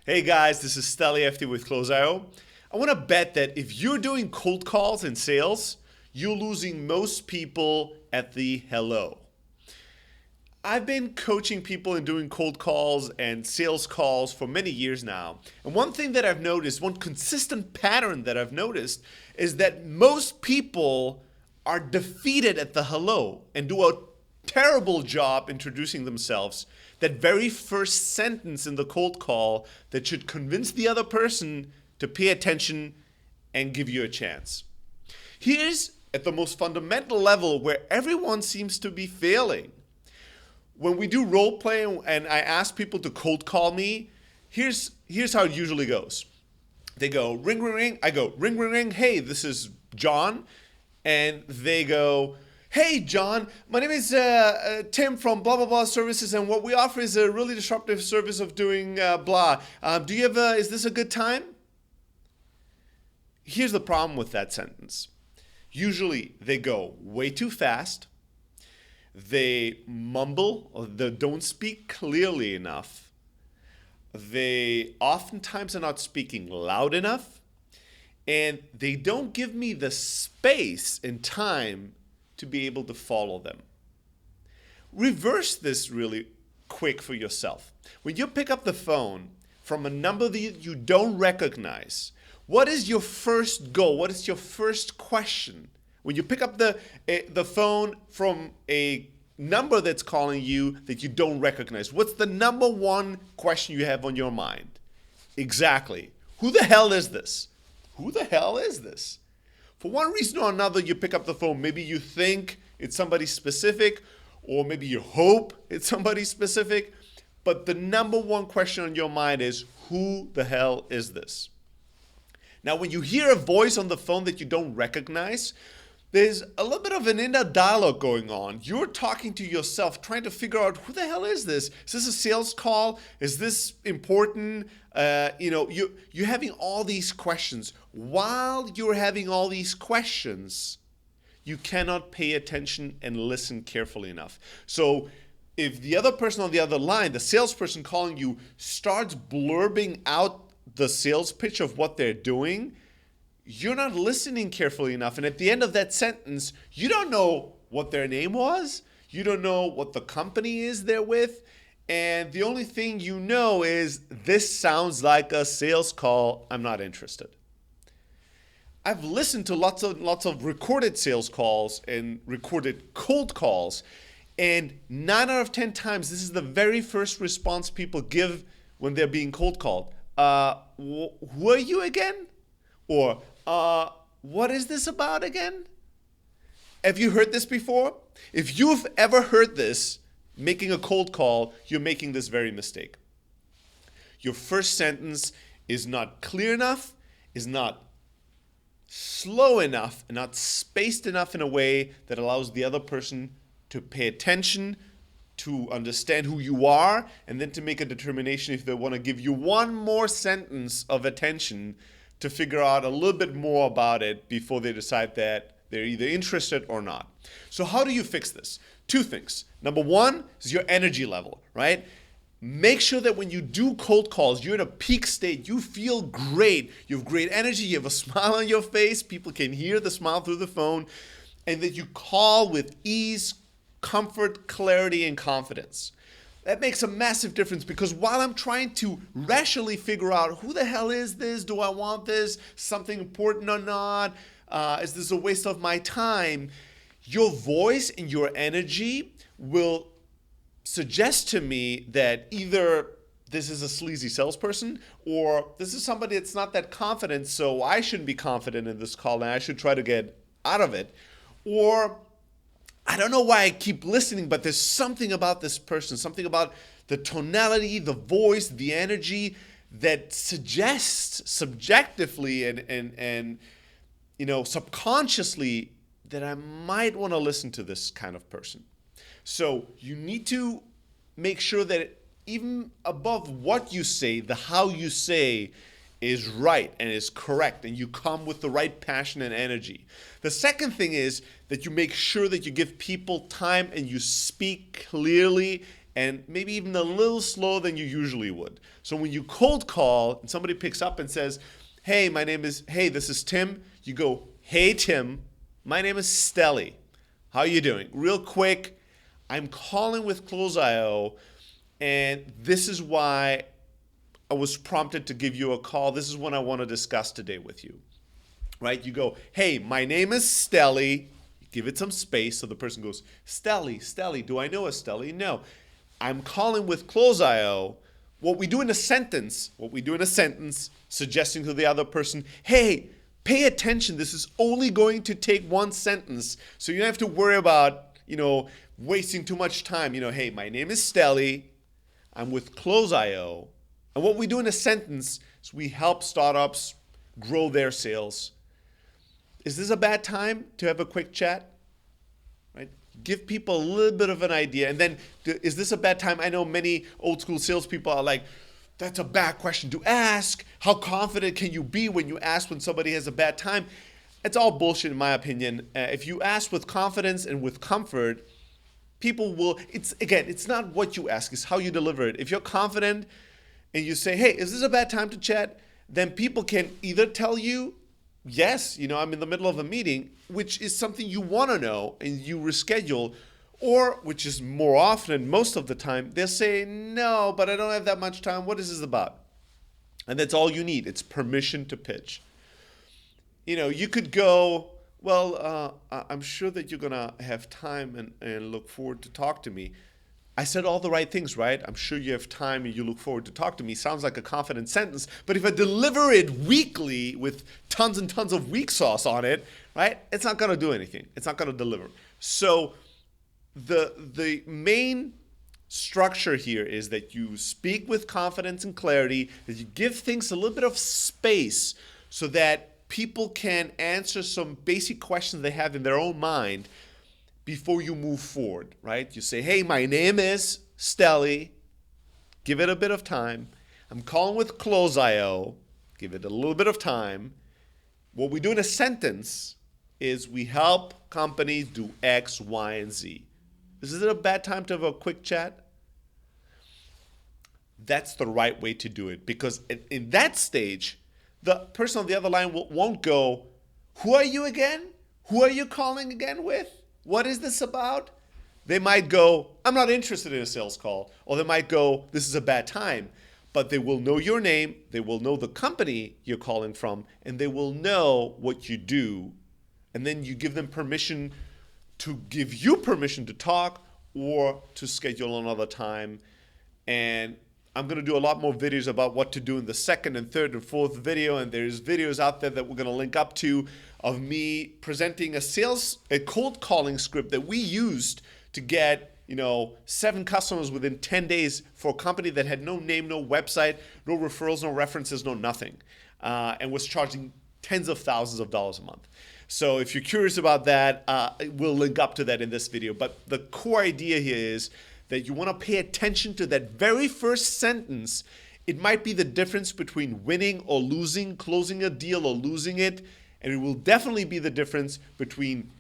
Hey guys, this is Steli FT with Close.io. I want to bet that if you're doing cold calls and sales, you're losing most people at the hello. I've been coaching people and doing cold calls and sales calls for many years now. And one thing that I've noticed, one consistent pattern that I've noticed, is that most people are defeated at the hello and do a terrible job introducing themselves. That very first sentence in the cold call that should convince the other person to pay attention and give you a chance. Here's at the most fundamental level where everyone seems to be failing. When we do role play and I ask people to cold call me, here's how it usually goes. They go ring, ring, ring. I go ring, ring, ring. Hey, this is John. And they go, hey, John, my name is Tim from blah, blah, blah services. And what we offer is a really disruptive service of doing blah. Do you have is this a good time? Here's the problem with that sentence. Usually they go way too fast. They mumble or they don't speak clearly enough. They oftentimes are not speaking loud enough. And they don't give me the space and time to be able to follow them. Reverse this really quick for yourself. When you pick up the phone from a number that you don't recognize, what is your first goal? What is your first question? When you pick up the phone from a number that's calling you that you don't recognize, what's the number one question you have on your mind? Exactly. Who the hell is this? Who the hell is this? For one reason or another, you pick up the phone. Maybe you think it's somebody specific, or maybe you hope it's somebody specific. But the number one question on your mind is, who the hell is this? Now, when you hear a voice on the phone that you don't recognize, there's a little bit of an inner dialogue going on. You're talking to yourself, trying to figure out, who the hell is this? Is this a sales call? Is this important? You're having all these questions. While you're having all these questions, you cannot pay attention and listen carefully enough. So if the other person on the other line, the salesperson calling you, starts blurbing out the sales pitch of what they're doing, you're not listening carefully enough. And at the end of that sentence, you don't know what their name was. You don't know what the company is they're with. And the only thing you know is, this sounds like a sales call. I'm not interested. I've listened to lots of recorded sales calls and recorded cold calls. And 9 out of 10 times, this is the very first response people give when they're being cold called. Who are you again? Or, what is this about again? Have you heard this before? If you've ever heard this, making a cold call, you're making this very mistake. Your first sentence is not clear enough, is not slow enough, and not spaced enough in a way that allows the other person to pay attention, to understand who you are, and then to make a determination if they want to give you one more sentence of attention to figure out a little bit more about it before they decide that they're either interested or not. So how do you fix this? 2 things. Number 1 is your energy level, right? Make sure that when you do cold calls, you're in a peak state, you feel great, you have great energy, you have a smile on your face, people can hear the smile through the phone, and that you call with ease, comfort, clarity, and confidence. That makes a massive difference, because while I'm trying to rationally figure out, who the hell is this? Do I want this? Something important or not? Is this a waste of my time? Your voice and your energy will suggest to me that either this is a sleazy salesperson, or this is somebody that's not that confident, so I shouldn't be confident in this call and I should try to get out of it. Or I don't know why I keep listening, but there's something about this person, something about the tonality, the voice, the energy that suggests subjectively and subconsciously that I might want to listen to this kind of person. So you need to make sure that even above what you say, the how you say is right and is correct, and you come with the right passion and energy. The second thing is that you make sure that you give people time and you speak clearly and maybe even a little slower than you usually would. So when you cold call and somebody picks up and says, hey, this is Tim, you go, hey, Tim, my name is Stelly. How are you doing? Real quick, I'm calling with Close.io, and this is why I was prompted to give you a call. This is what I want to discuss today with you. Right? You go, hey, my name is Stelly. Give it some space so the person goes, Stelly, do I know a Stelly? No. I'm calling with Close.io. What we do in a sentence, suggesting to the other person, hey, pay attention. This is only going to take one sentence. So you don't have to worry about, wasting too much time. Hey, my name is Stelly. I'm with Close.io. And what we do in a sentence is we help startups grow their sales. Is this a bad time to have a quick chat? Right? Give people a little bit of an idea. And then, is this a bad time? I know many old school salespeople are like, that's a bad question to ask. How confident can you be when you ask when somebody has a bad time? It's all bullshit in my opinion. If you ask with confidence and with comfort, people will, it's not what you ask, it's how you deliver it. If you're confident and you say, hey, is this a bad time to chat? Then people can either tell you, yes, I'm in the middle of a meeting, which is something you want to know and you reschedule, or, which is more often, most of the time, they'll say, no, but I don't have that much time. What is this about? And that's all you need. It's permission to pitch. You could go, well, I'm sure that you're going to have time and look forward to talk to me. I said all the right things, right? I'm sure you have time and you look forward to talk to me. Sounds like a confident sentence, but if I deliver it weakly with tons and tons of weak sauce on it, right? It's not going to do anything. It's not going to deliver. So the main structure here is that you speak with confidence and clarity, that you give things a little bit of space so that people can answer some basic questions they have in their own mind before you move forward, right? You say, hey, my name is Stelly. Give it a bit of time. I'm calling with Close.io. Give it a little bit of time. What we do in a sentence is we help companies do X, Y, and Z. Is it a bad time to have a quick chat? That's the right way to do it, because in that stage, the person on the other line won't go, who are you again? Who are you calling again with? What is this about? They might go, I'm not interested in a sales call. Or they might go, this is a bad time. But they will know your name, they will know the company you're calling from, and they will know what you do. And then you give them permission to give you permission to talk or to schedule another time. And I'm going to do a lot more videos about what to do in the second and third and fourth video. And there's videos out there that we're going to link up to of me presenting a cold calling script that we used to get 7 customers within 10 days for a company that had no name, no website, no referrals, no references, no nothing, and was charging tens of thousands of dollars a month. So if you're curious about that, we'll link up to that in this video. But the core idea here is that you want to pay attention to that very first sentence. It might be the difference between winning or losing, closing a deal or losing it. And it will definitely be the difference between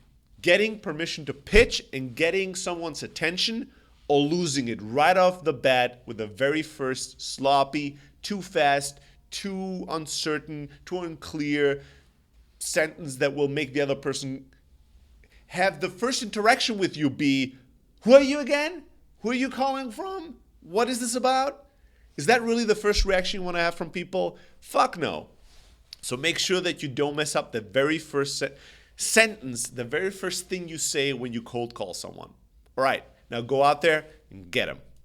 getting permission to pitch and getting someone's attention, or losing it right off the bat with the very first sloppy, too fast, too uncertain, too unclear sentence that will make the other person have the first interaction with you be, who are you again? Who are you calling from? What is this about? Is that really the first reaction you want to have from people? Fuck no. So make sure that you don't mess up the very first sentence, the very first thing you say when you cold call someone. All right, now go out there and get them.